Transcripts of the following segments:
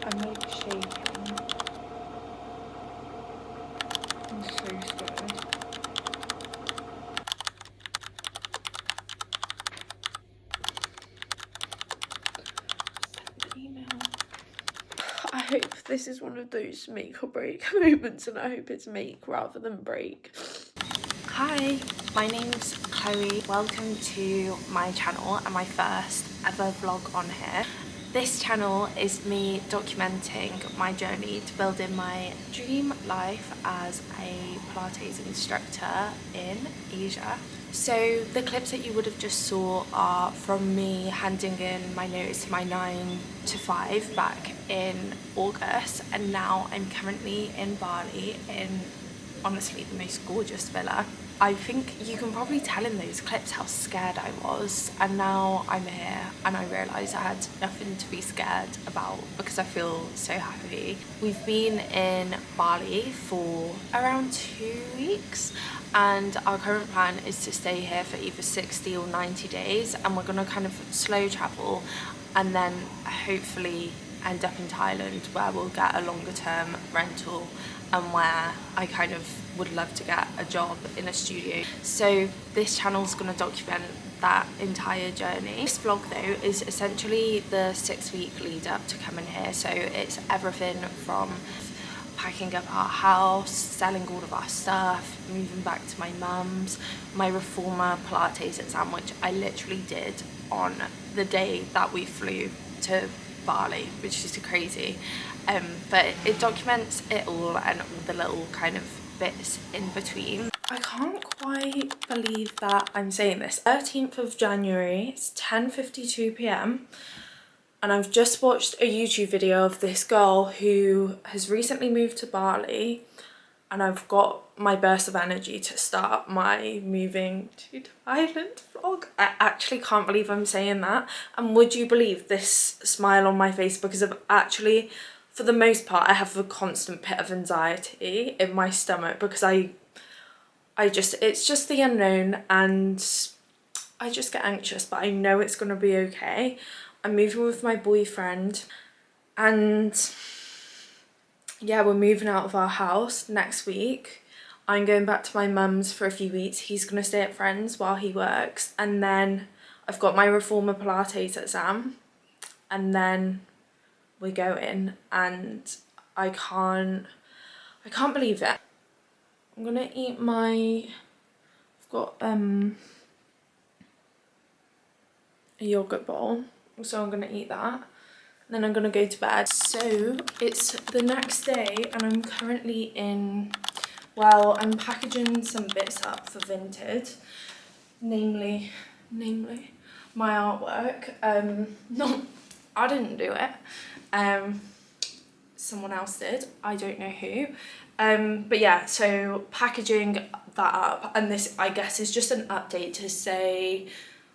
I'm like shaking. I'm so scared. Send an email. I hope this is one of those make or break moments, and I hope it's make rather than break. Hi, my name's Chloe. Welcome to my channel and my first ever vlog on here. This channel is me documenting my journey to building my dream life as a Pilates instructor in Asia. So the clips that you would have just saw are from me handing in my notice to my 9 to 5 back in August, and now I'm currently in Bali in honestly the most gorgeous villa. I think you can probably tell in those clips how scared I was, and now I'm here and I realise I had nothing to be scared about because I feel so happy. We've been in Bali for around 2 weeks, and our current plan is to stay here for either 60 or 90 days, and we're going to kind of slow travel and then hopefully end up in Thailand, where we'll get a longer term rental and where I kind of would love to get a job in a studio. So this channel's going to document that entire journey. This vlog though is essentially the 6-week lead up to coming here, so it's everything from packing up our house, selling all of our stuff, moving back to my mum's, my reformer Pilates exam, which I literally did on the day that we flew to Bali, which is crazy, but it documents it all and all the little kind of bits in between. I can't quite believe that I'm saying this. 13th of January, it's 10:52 p.m. and I've just watched a YouTube video of this girl who has recently moved to Bali, and I've got my burst of energy to start my moving to Thailand vlog. I actually can't believe I'm saying that, and would you believe this smile on my face because of actually, for the most part, I have a constant pit of anxiety in my stomach because it's just the unknown, and I just get anxious, but I know it's gonna be okay. I'm moving with my boyfriend, and yeah, we're moving out of our house next week. I'm going back to my mum's for a few weeks. He's going to stay at friends while he works, and then I've got my reformer Pilates exam, and then we go in, and I can't believe it. I'm gonna eat my, I've got a yogurt bowl, so I'm gonna eat that. Then I'm gonna go to bed. So it's the next day and I'm currently in, well, I'm packaging some bits up for Vinted, namely my artwork. I didn't do it. Someone else did. I don't know who. But yeah, so packaging that up, and this I guess is just an update to say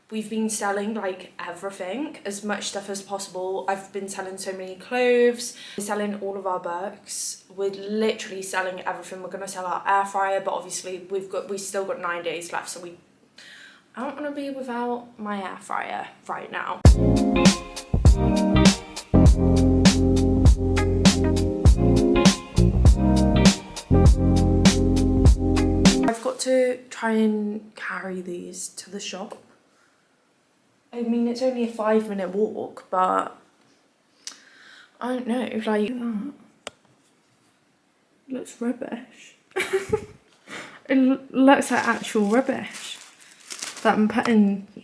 we've been selling like everything, as much stuff as possible. I've been selling so many clothes, we're selling all of our books, we're literally selling everything. We're gonna sell our air fryer, but obviously we've still got 9 days left, so I don't want to be without my air fryer right now. I've got to try and carry these to the shop. I mean, it's only a 5-minute walk, but I don't know, like, that looks rubbish. It looks like actual rubbish that I'm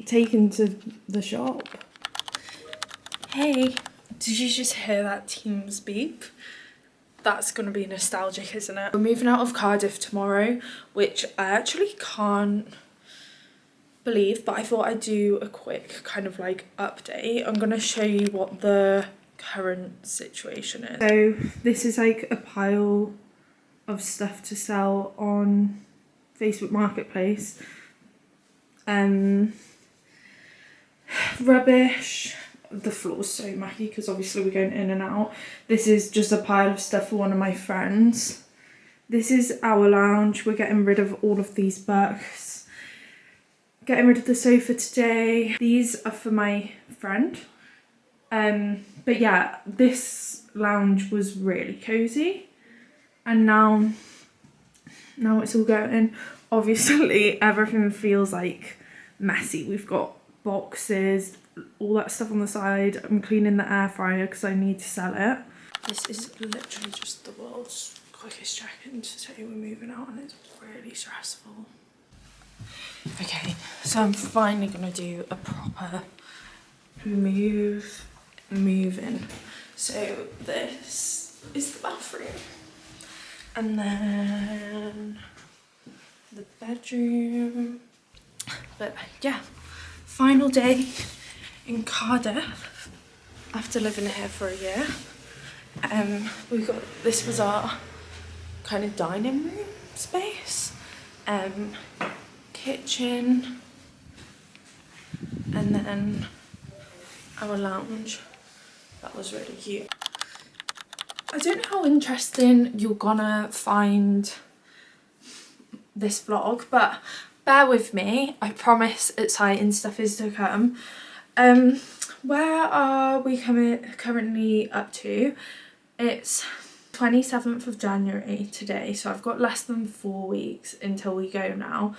taking to the shop. Hey, did you just hear that Teams beep? That's gonna be nostalgic, isn't it? We're moving out of Cardiff tomorrow, which I actually can't believe, but I thought I'd do a quick kind of like update. I'm gonna show you what the current situation is. So this is like a pile of stuff to sell on Facebook Marketplace. Rubbish. The floor's so mucky because obviously we're going in and out. This is just a pile of stuff for one of my friends. This is our lounge. We're getting rid of all of these books. Getting rid of the sofa today. These are for my friend. But yeah, this lounge was really cozy, and now it's all going. Obviously everything feels like messy. We've got boxes, all that stuff on the side. I'm cleaning the air fryer because I need to sell it. This is literally just the world's quickest check-in to say we're moving out, and it's really stressful. Okay, so I'm finally gonna do a proper moving. So this is the bathroom, and then the bedroom. But yeah, final day in Cardiff after living here for a year. This was our kind of dining room space, kitchen, and then our lounge. That was really cute. I don't know how interesting you're gonna find this vlog, but bear with me. I promise exciting stuff is to come. Where are we currently up to? It's 27th of January today, so I've got less than 4 weeks until we go now,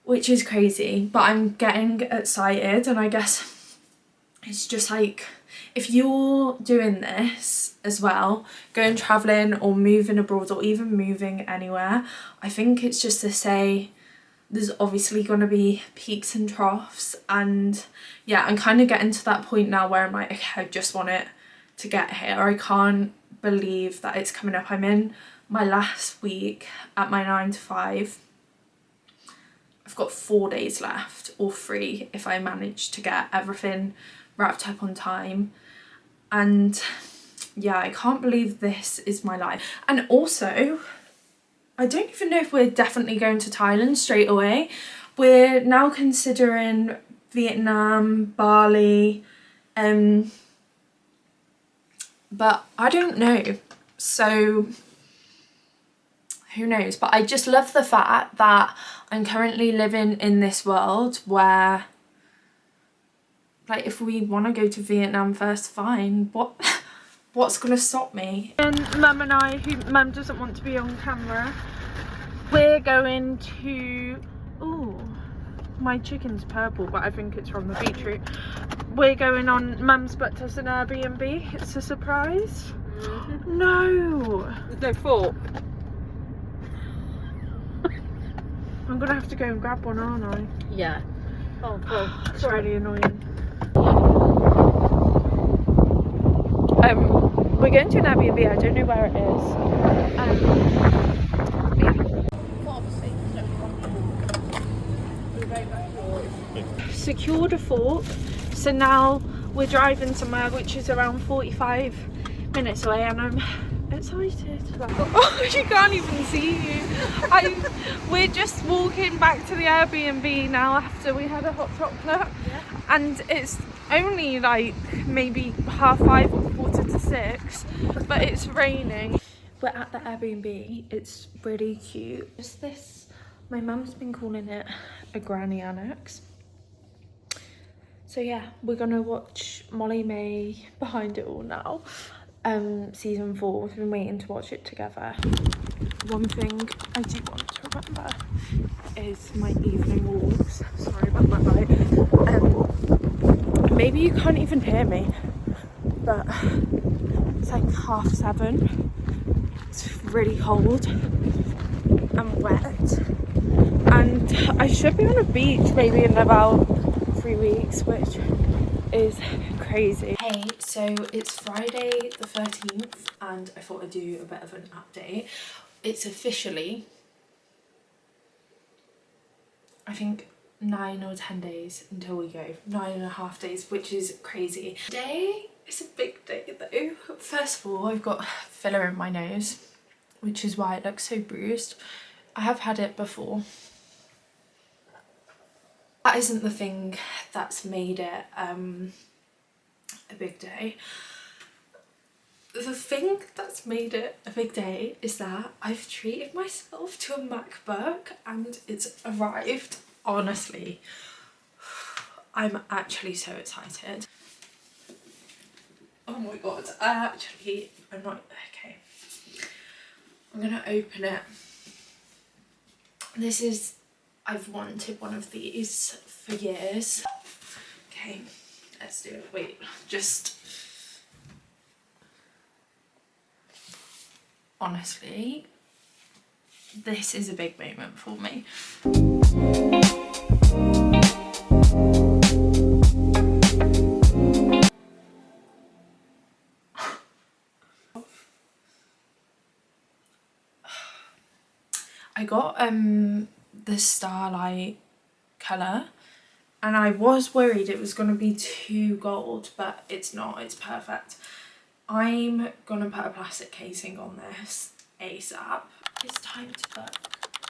which is crazy, but I'm getting excited. And I guess it's just like, if you're doing this as well, going traveling or moving abroad or even moving anywhere, I think it's just to say there's obviously going to be peaks and troughs. And yeah, I'm kind of getting to that point now where I'm like, okay, I just want it to get here. I can't believe that it's coming up. I'm in my last week at my 9 to 5. I've got 4 days left, or 3 if I manage to get everything wrapped up on time. And yeah, I can't believe this is my life. And also, I don't even know if we're definitely going to Thailand straight away. We're now considering Vietnam, Bali, but I don't know, so who knows. But I just love the fact that I'm currently living in this world where, like, if we want to go to Vietnam first, fine. What's gonna stop me? And Mum and I, who Mum doesn't want to be on camera, we're going to, ooh, my chicken's purple, but I think it's from the beetroot. We're going on, Mum's booked us an Airbnb. It's a surprise. Mm-hmm. No. There's no fork. I'm gonna have to go and grab one, aren't I? Yeah. Oh, well, it's really annoying. We're going to an Airbnb. I don't know where it is. Secured a fork, so now we're driving somewhere which is around 45 minutes away, and I'm excited. Oh, you can't even see you. We're just walking back to the Airbnb now after we had a hot chocolate, yeah. And it's only like maybe 5:30 or 4:45, but it's raining. We're at the Airbnb. It's really cute. Just this, my mum's been calling it a granny annex. So yeah, we're gonna watch Molly May Behind It All now. Season 4, we've been waiting to watch it together. One thing I do want to remember is my evening walks. Sorry about my light. Maybe you can't even hear me, but it's like 7:30. It's really cold and wet, and I should be on a beach maybe in about 3 weeks, which is crazy. Hey, so it's Friday the 13th, and I thought I'd do a bit of an update. It's officially, I think, 9 or 10 days until we go. 9.5 days, which is crazy. Today is a big day though. First of all, I've got filler in my nose, which is why it looks so bruised. I have had it before. That isn't the thing that's made it a big day. The thing that's made it a big day is that I've treated myself to a MacBook and it's arrived. Honestly, I'm actually so excited. Oh my god, I'm not, okay. I'm gonna open it. I've wanted one of these for years. Okay, let's do it. Wait, just... Honestly, this is a big moment for me. I got the Starlight colour, and I was worried it was going to be too gold, but it's not, it's perfect. I'm gonna put a plastic casing on this ASAP. It's time to book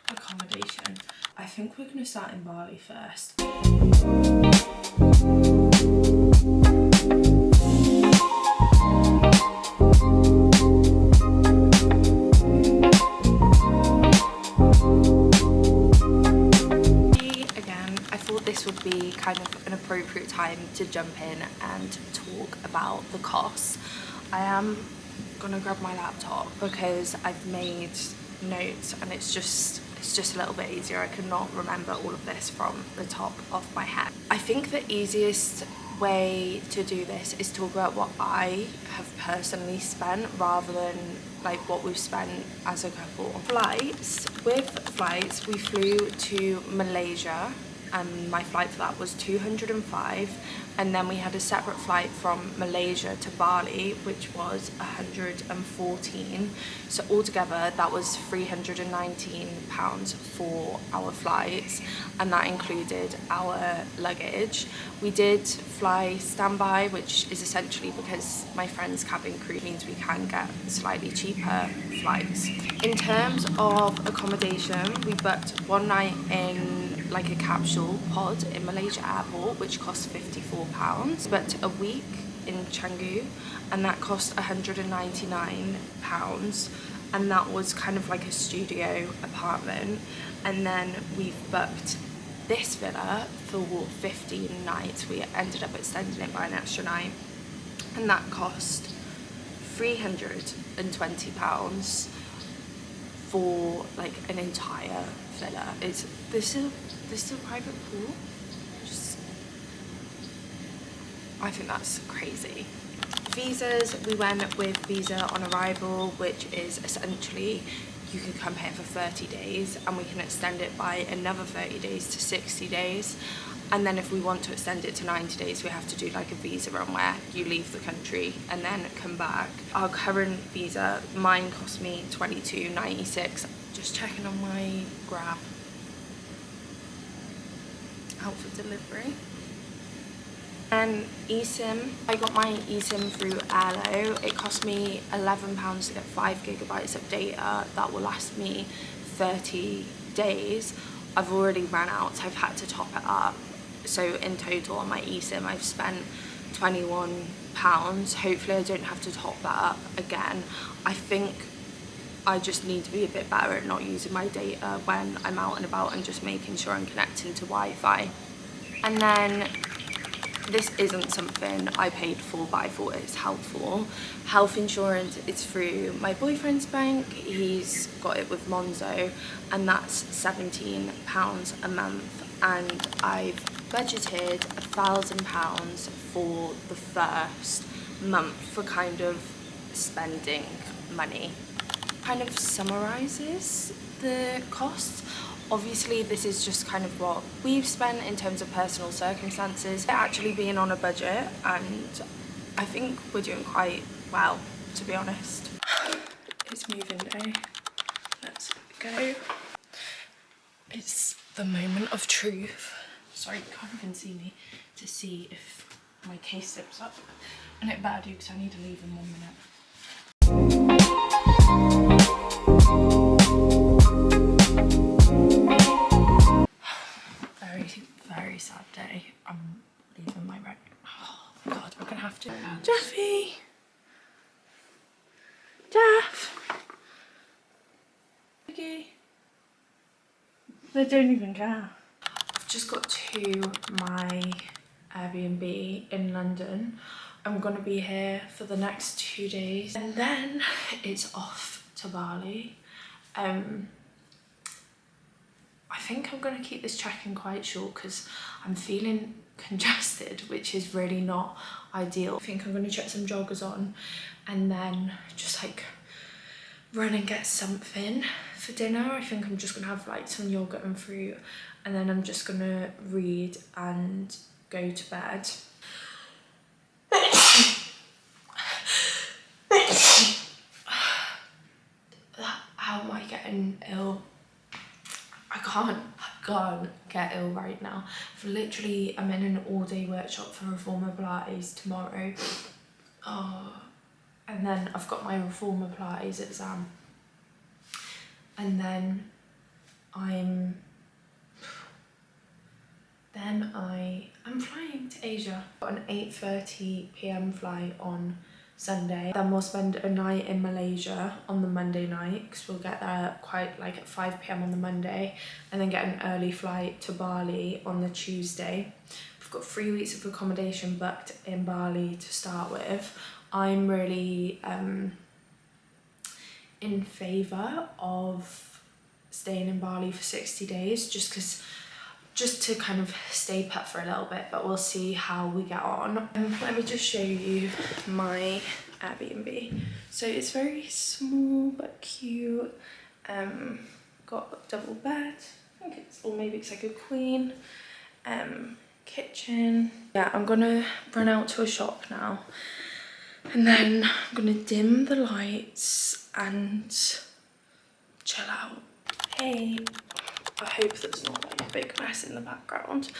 accommodation. I think we're gonna start in Bali first. Again, I thought this would be kind of an appropriate time to jump in and talk about the costs. I am gonna grab my laptop because I've made notes and it's just a little bit easier. I cannot remember all of this from the top of my head. I think the easiest way to do this is talk about what I have personally spent rather than like what we've spent as a couple. With flights, we flew to Malaysia and my flight for that was 205, and then we had a separate flight from Malaysia to Bali which was 114, so altogether that was £319 for our flights, and that included our luggage. We did fly standby, which is essentially because my friend's cabin crew means we can get slightly cheaper flights. In terms of accommodation, we booked one night in like a capsule pod in Malaysia airport which cost £54, but a week in Canggu and that cost £199, and that was kind of like a studio apartment. And then we've booked this villa for 15 nights. We ended up extending it by an extra night and that cost £320 for like an entire villa. This is a private pool. I think that's crazy. Visas, we went with visa on arrival, which is essentially you can come here for 30 days and we can extend it by another 30 days to 60 days. And then if we want to extend it to 90 days, we have to do like a visa run where you leave the country and then come back. Our current visa, mine cost me $22.96. Just checking on my Grab. Out for delivery. And eSIM, I got my eSIM through Airlo. It cost me £11 to get 5 gigabytes of data that will last me 30 days. I've already ran out, so I've had to top it up. So in total on my eSIM I've spent £21. Hopefully I don't have to top that up again. I think I just need to be a bit better at not using my data when I'm out and about and just making sure I'm connecting to Wi-Fi. And then this isn't something I paid for, but I thought it's helpful. Health insurance is through my boyfriend's bank. He's got it with Monzo, and that's £17 a month. And I've budgeted £1,000 for the first month for kind of spending money. Kind of summarizes the costs. Obviously this is just kind of what we've spent in terms of personal circumstances, actually being on a budget, and I think we're doing quite well, to be honest. It's moving day. Let's go. It's the moment of truth. Sorry, you can't even see me to see if my case zips up. And it better do because I need to leave in 1 minute. Very sad day. I'm leaving my rent. Oh god, we're gonna have to. Jeffy! Jeff! Okay. They don't even care. I've just got to my Airbnb in London. I'm gonna be here for the next 2 days and then it's off to Bali. I think I'm gonna keep this check-in quite short because I'm feeling congested, which is really not ideal. I think I'm gonna chuck some joggers on and then just like run and get something for dinner. I think I'm just gonna have like some yogurt and fruit and then I'm just gonna read and go to bed. How am I getting ill? I can't get ill right now. I'm in an all-day workshop for Reformer Pilates tomorrow. And then I've got my Reformer Pilates exam. And then I'm flying to Asia. Got an 8:30 p.m. flight on Sunday. Then we'll spend a night in Malaysia on the Monday night because we'll get there quite like at 5 p.m. on the Monday and then get an early flight to Bali on the Tuesday. We've got 3 weeks of accommodation booked in Bali to start with. I'm really in favour of staying in Bali for 60 days just to kind of stay put for a little bit, but we'll see how we get on. Let me just show you my Airbnb. So it's very small but cute. Got a double bed, I think or maybe it's like a queen. Kitchen. Yeah, I'm gonna run out to a shop now and then I'm gonna dim the lights and chill out. Hey. I hope there's not like a big mess in the background.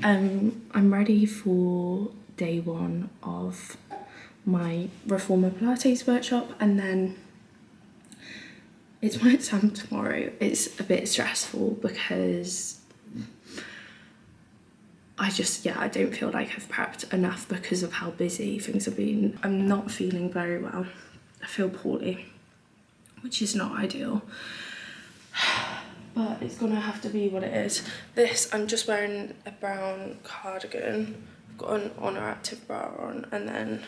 I'm ready for day 1 of my Reformer Pilates workshop and then it's my exam tomorrow. It's a bit stressful because I don't feel like I've prepped enough because of how busy things have been. I'm not feeling very well. I feel poorly, which is not ideal. But it's gonna have to be what it is. I'm just wearing a brown cardigan. I've got an Honor Active bra on and then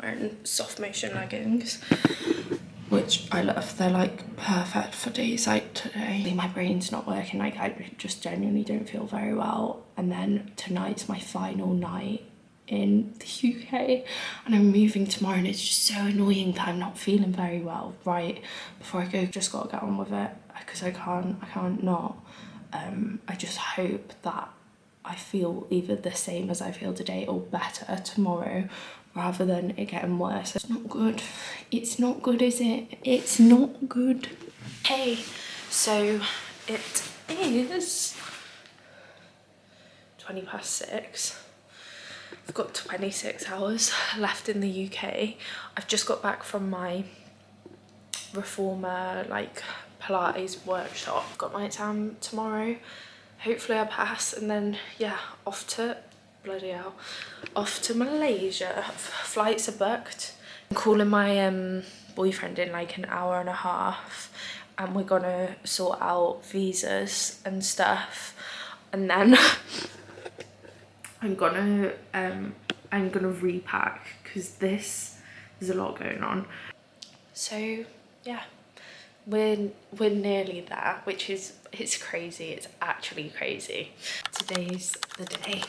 wearing soft motion leggings, which I love. They're like perfect for days like today. My brain's not working, like I just genuinely don't feel very well. And then tonight's my final night in the UK and I'm moving tomorrow and it's just so annoying that I'm not feeling very well right before I go. Just gotta get on with it because I can't not. I just hope that I feel either the same as I feel today or better tomorrow rather than it getting worse. It's not good. It's not good, is it? It's not good. Hey, so it is 6:20. I've got 26 hours left in the UK. I've just got back from my Reformer like Pilates workshop. Got my exam tomorrow. Hopefully I pass and then yeah, off to Malaysia. Flights are booked. I'm calling my boyfriend in like an hour and a half and we're gonna sort out visas and stuff and then I'm gonna repack because there's a lot going on. So yeah, we're nearly there, it's crazy. It's actually crazy. Today's the day.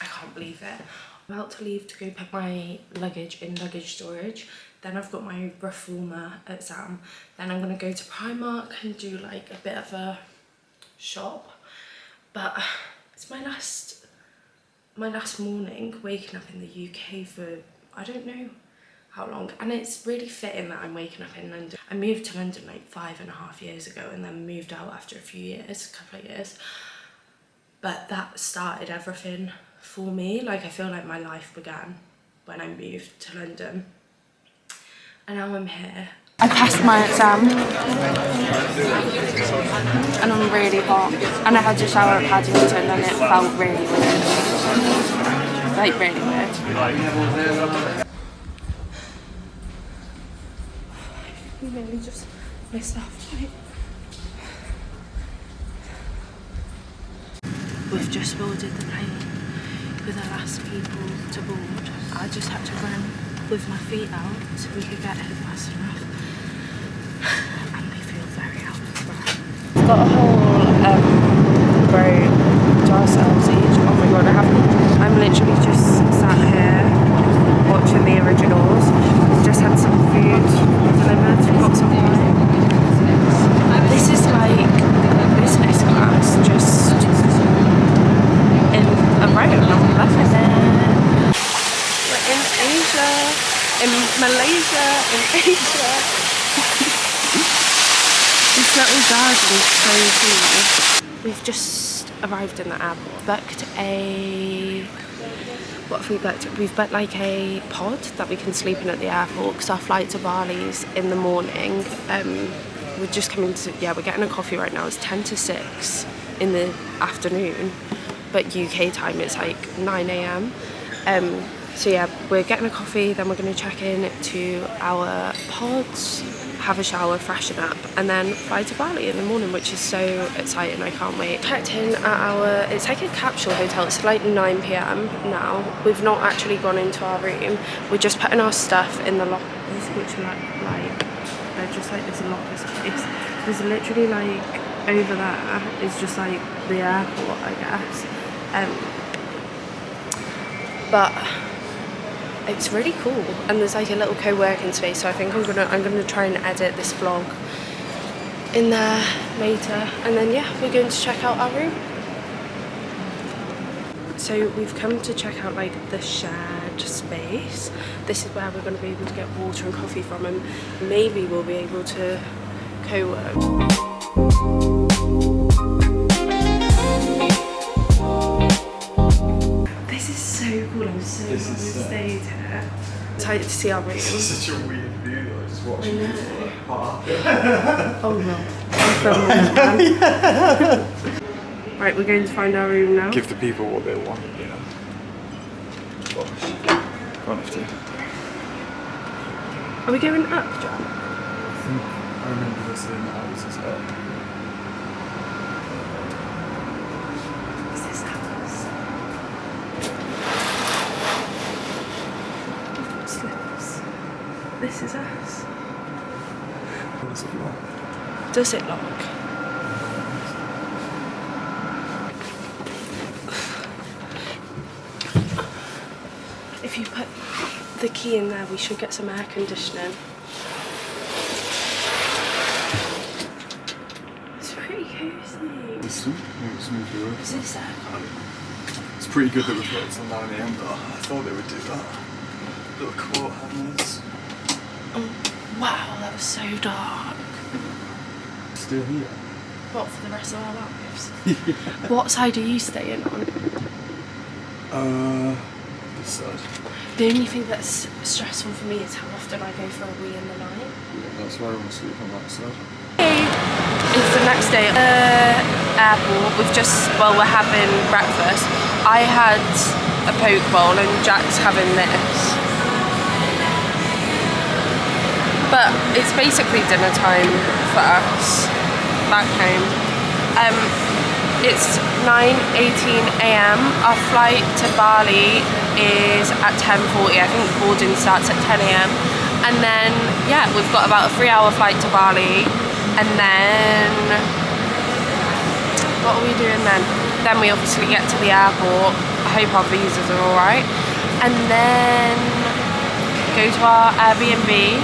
I can't believe it. I'm about to leave to go put my luggage in luggage storage. Then I've got my Reformer exam. Then I'm gonna go to Primark and do like a bit of a shop. But it's my last morning waking up in the UK for I don't know how long, and it's really fitting that I'm waking up in London. I moved to London like 5.5 years ago and then moved out after a couple of years, but that started everything for me. Like I feel like my life began when I moved to London and now I'm here. I passed my exam and I'm really hot and I had to shower at Paddington and it felt really weird. Like really weird. We nearly just missed our flight. We've just boarded the plane. were the last people to board. I just had to run with my feet out so we could get here fast enough. And we feel very out of breath. We've got a whole boat to ourselves each. Oh my god, I'm literally just sat here watching the originals. We've just had some food delivered. We've got some wine. This is like business class, just in a row. I'm loving it. We're in Asia, in Malaysia, in Asia. This little garden is so cool. We've just arrived in the airport. Booked a... What have we booked? We've booked like a pod that we can sleep in at the airport because our flight to Bali's in the morning. We're just coming to... Yeah, we're getting a coffee right now. It's 10 to 6 in the afternoon. But UK time, it's like 9 AM. So yeah, we're getting a coffee, then we're going to check in to our pods, have a shower, freshen up, and then fly to Bali in the morning, which is so exciting. I can't wait. Checked in at our, it's like a capsule hotel. It's like 9 PM now. We've not actually gone into our room. We're just putting our stuff in the lockers, which are like they're just like this locker space. There's literally like over there is just like the airport, I guess. But it's really cool, and there's like a little co-working space, so I think I'm gonna try and edit this vlog in there later, and then yeah, we're going to check out our room. So we've come to check out like the shared space. This is where we're going to be able to get water and coffee from, and maybe we'll be able to co-work. I'm so glad we stayed here. Excited to see our room. This is such a weird view though, just watching you like park. Oh no, I'm filming this. Right, we're going to find our room now. Give the people what they want, you know. Gosh. Can't have to. Are we going up, John? I remember this in the houses up. Is this ours? Slippers. This is us. Does it lock? Does it lock? If you put the key in there, we should get some air conditioning. It's pretty cozy. It's smooth the roof. Is this aircon? It's pretty good that we've got it till 9 AM though. I thought they would do that. Little quart handlers. Oh, wow, that was so dark. Still here. What, for the rest of our lives? Yeah. What side are you staying on? This side. The only thing that's stressful for me is how often I go for a wee in the night. Yeah, that's why I want to sleep on that side. Hey, it's the next day at the airport. We're having breakfast. I had a poke bowl and Jack's having this. But it's basically dinner time for us back home. It's 9:18 AM. Our flight to Bali is at 10:40. I think boarding starts at 10 AM. And then, yeah, we've got about a 3-hour flight to Bali. And then, what are we doing then? Then we obviously get to the airport. I hope our visas are alright. And then go to our Airbnb.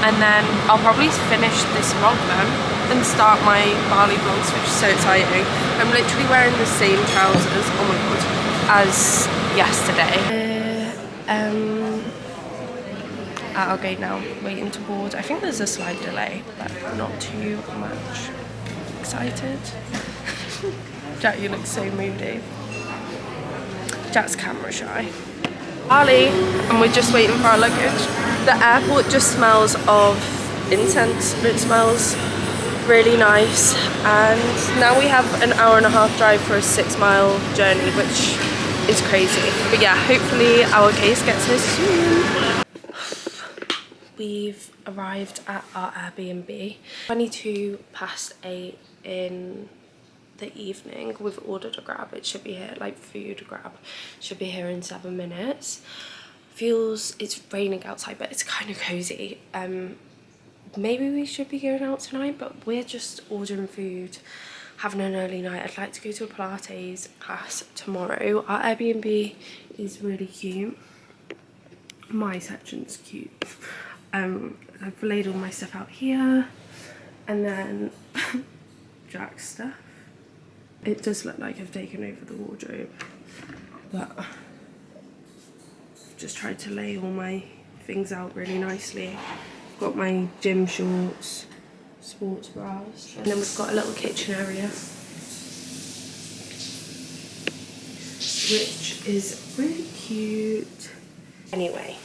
And then I'll probably finish this vlog then and start my Bali vlogs, which is so exciting. I'm literally wearing the same trousers, oh my god, as yesterday. At our gate now, waiting to board. I think there's a slight delay, but not too much. Excited? Jack, you look so moody. Jack's camera shy. Bali, and we're just waiting for our luggage. The airport just smells of incense. It smells really nice, and now we have an 1.5-hour drive for a 6-mile journey, which is crazy. But yeah, hopefully our case gets here soon. We've arrived at our Airbnb. 22 past 8 in the evening. We've ordered a grab. It should be here, like food grab. Should be here in 7 minutes. It's raining outside, but it's kind of cozy. Maybe we should be going out tonight, but we're just ordering food, having an early night. I'd like to go to a Pilates class tomorrow. Our Airbnb is really cute. My section's cute. I've laid all my stuff out here, and then Jack's stuff. It does look like I've taken over the wardrobe, but I've just tried to lay all my things out really nicely. I've got my gym shorts, sports bras, and then we've got a little kitchen area, which is really cute. Anyway,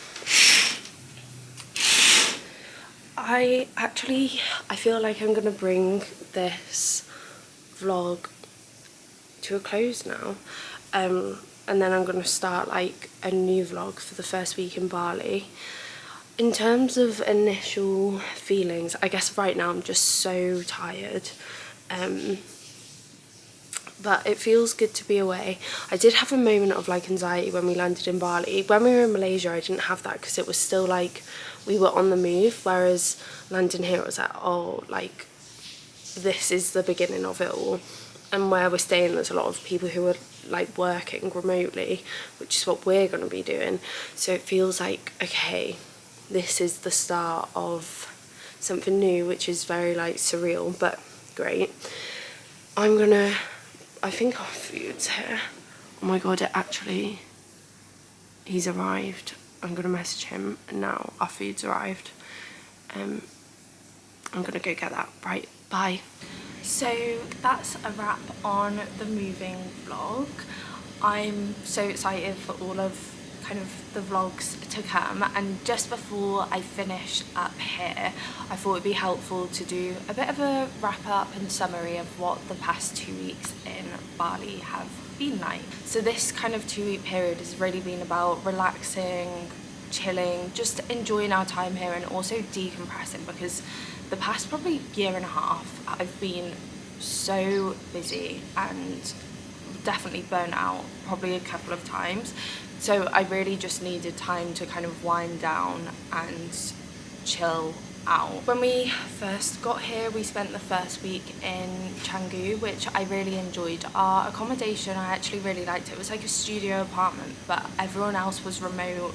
I feel like I'm gonna bring this vlog to a close now, and then I'm gonna start like a new vlog for the first week in Bali. In terms of initial feelings, I guess right now I'm just so tired, but it feels good to be away. I did have a moment of like anxiety when we landed in Bali. When we were in Malaysia, I didn't have that because it was still like we were on the move, whereas landing here it was like, oh, like this is the beginning of it all. And where we're staying, there's a lot of people who are like working remotely, which is what we're going to be doing. So it feels like, okay, this is the start of something new, which is very like surreal, but great. I think our food's here. Oh my god, he's arrived. I'm gonna message him now. Our food's arrived. I'm gonna go get that. Right, bye. So that's a wrap on the moving vlog. I'm so excited for all of kind of the vlogs to come, and just before I finish up here, I thought it'd be helpful to do a bit of a wrap up and summary of what the past 2 weeks in Bali have been like. So this kind of 2-week period has really been about relaxing, chilling, just enjoying our time here, and also decompressing, because the past probably year and a half I've been so busy and definitely burnt out probably a couple of times. So I really just needed time to kind of wind down and chill out. When we first got here, we spent the first week in Canggu, which I really enjoyed. Our accommodation, I actually really liked it. It was like a studio apartment, but everyone else was remote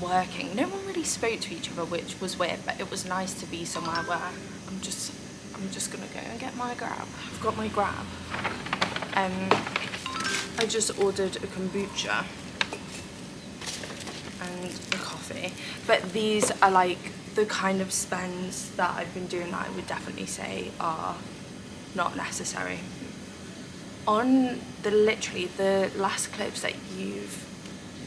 working. No one really spoke to each other, which was weird, but it was nice to be somewhere where I'm just gonna go and get my grab. I've got my grab. I just ordered a kombucha and a coffee, but these are like the kind of spends that I've been doing that I would definitely say are not necessary. On literally the last clips that you've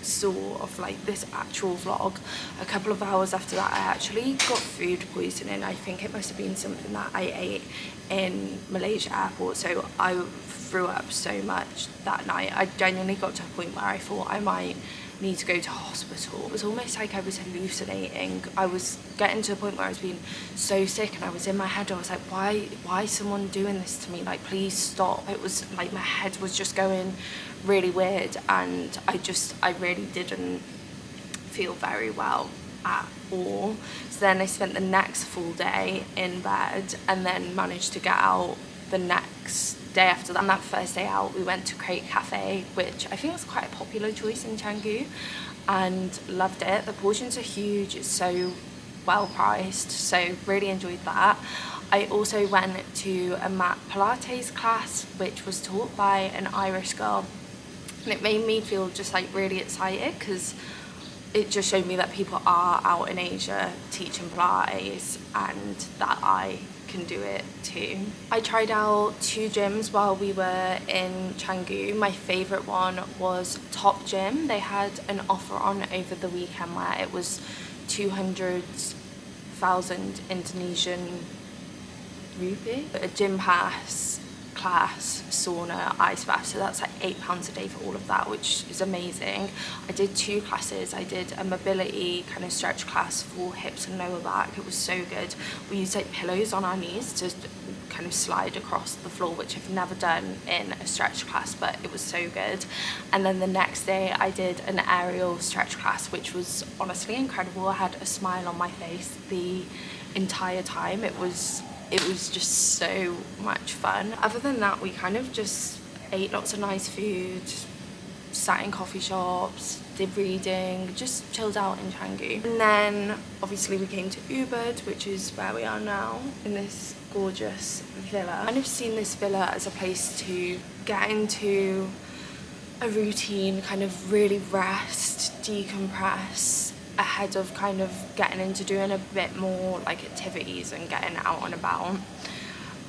saw of like this actual vlog, a couple of hours after that I actually got food poisoning. I think it must have been something that I ate in Malaysia airport, so I threw up so much that night. I genuinely got to a point where I thought I might need to go to hospital. It was almost like I was hallucinating. I was getting to a point where I was being so sick, and I was in my head, I was like, why is someone doing this to me? Like, please stop. It was like my head was just going really weird, and I really didn't feel very well at all. So then I spent the next full day in bed, and then managed to get out the next day after that. On that first day out, we went to Crate Cafe, which I think was quite a popular choice in Canggu, and loved it. The portions are huge, it's so well priced, so really enjoyed that. I also went to a mat Pilates class, which was taught by an Irish girl, and it made me feel just like really excited, because it just showed me that people are out in Asia teaching Pilates, and that I can do it too. I tried out 2 gyms while we were in Canggu. My favourite one was Top Gym. They had an offer on over the weekend where it was 200,000 Indonesian rupee, a gym pass, class, sauna, ice bath, so that's like £8 a day for all of that, which is amazing. I did 2 classes. I did a mobility kind of stretch class for hips and lower back. It was so good. We used like pillows on our knees to kind of slide across the floor, which I've never done in a stretch class, but it was so good. And then the next day I did an aerial stretch class, which was honestly incredible. I had a smile on my face the entire time. It was just so much fun. Other than that, we kind of just ate lots of nice food, sat in coffee shops, did reading, just chilled out in Canggu. And then obviously we came to Ubud, which is where we are now, in this gorgeous villa. I've kind of seen this villa as a place to get into a routine, kind of really rest, decompress, ahead of kind of getting into doing a bit more like activities and getting out and about.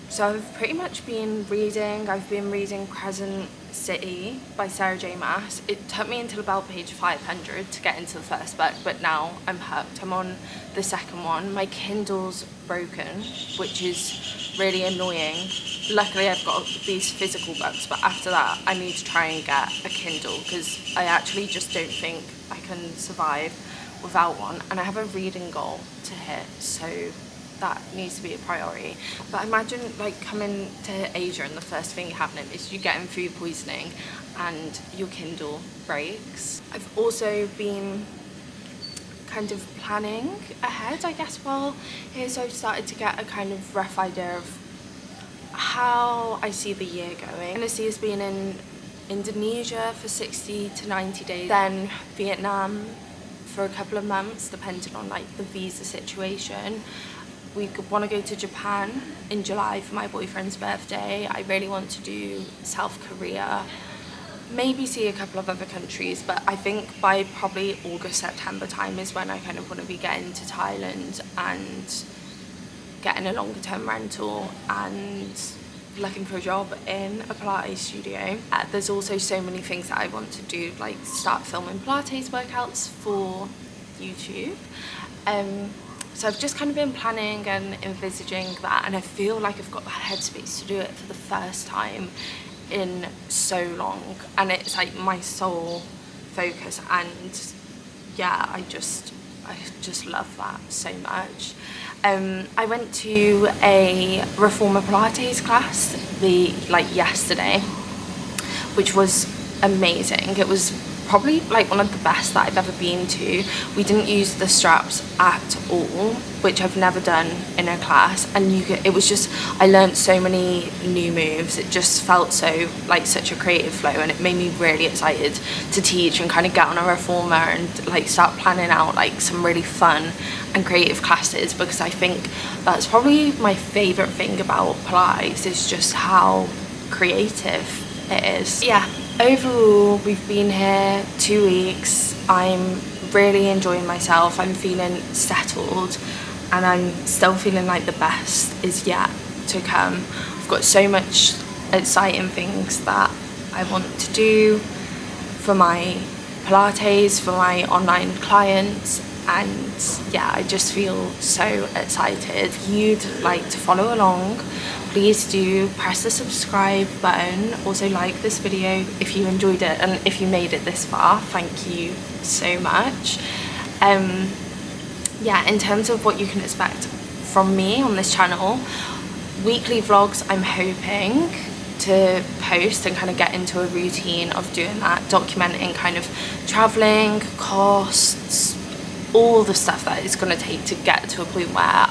So I've pretty much been reading. I've been reading Crescent City by Sarah J Maas. It took me until about page 500 to get into the first book, but now I'm hooked. I'm on the second one. My Kindle's broken, which is really annoying. Luckily I've got these physical books, but after that I need to try and get a Kindle because I actually just don't think I can survive without one, and I have a reading goal to hit, so that needs to be a priority. But imagine like coming to Asia and the first thing happening is you getting food poisoning and your Kindle breaks. I've also been kind of planning ahead, I guess, while here, so I've started to get a kind of rough idea of how I see the year going. I'm gonna see us being in Indonesia for 60 to 90 days, then Vietnam for a couple of months, depending on like the visa situation. We want to go to Japan in July for my boyfriend's birthday. I really want to do South Korea, maybe see a couple of other countries, but I think by probably August, September time is when I kind of want to be getting to Thailand and getting a longer term rental and looking for a job in a Pilates studio. There's also so many things that I want to do, like start filming Pilates workouts for YouTube. So I've just kind of been planning and envisaging that, and I feel like I've got the headspace to do it for the first time in so long, and it's like my sole focus, and yeah, I just love that so much. I went to a Reformer Pilates class yesterday, which was amazing. It was probably like one of the best that I've ever been to. We didn't use the straps at all, which I've never done in a class, and it was just, I learned so many new moves. It just felt so like such a creative flow, and it made me really excited to teach and kind of get on a Reformer and like start planning out like some really fun and creative classes, because I think that's probably my favorite thing about Pilates, is just how creative it is. Yeah, overall we've been here 2 weeks. I'm really enjoying myself. I'm feeling settled, and I'm still feeling like the best is yet to come. I've got so much exciting things that I want to do for my Pilates, for my online clients, and yeah, I just feel so excited. If you'd like to follow along, please do press the subscribe button. Also like this video if you enjoyed it, and if you made it this far, thank you so much. Yeah, in terms of what you can expect from me on this channel, weekly vlogs I'm hoping to post and kind of get into a routine of doing that, documenting kind of traveling, costs, all the stuff that it's going to take to get to a point where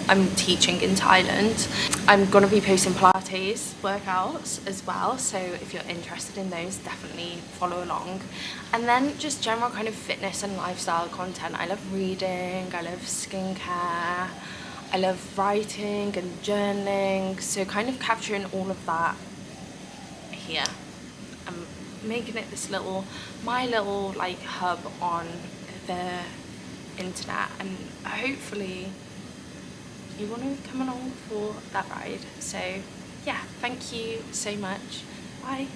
I'm teaching in Thailand. I'm going to be posting Pilates workouts as well, so if you're interested in those, definitely follow along. And then just general kind of fitness and lifestyle content. I love reading, I love skincare, I love writing and journaling, so kind of capturing all of that here. I'm making it this my little like hub on the internet, and hopefully you want to come along for that ride. So yeah, thank you so much. Bye.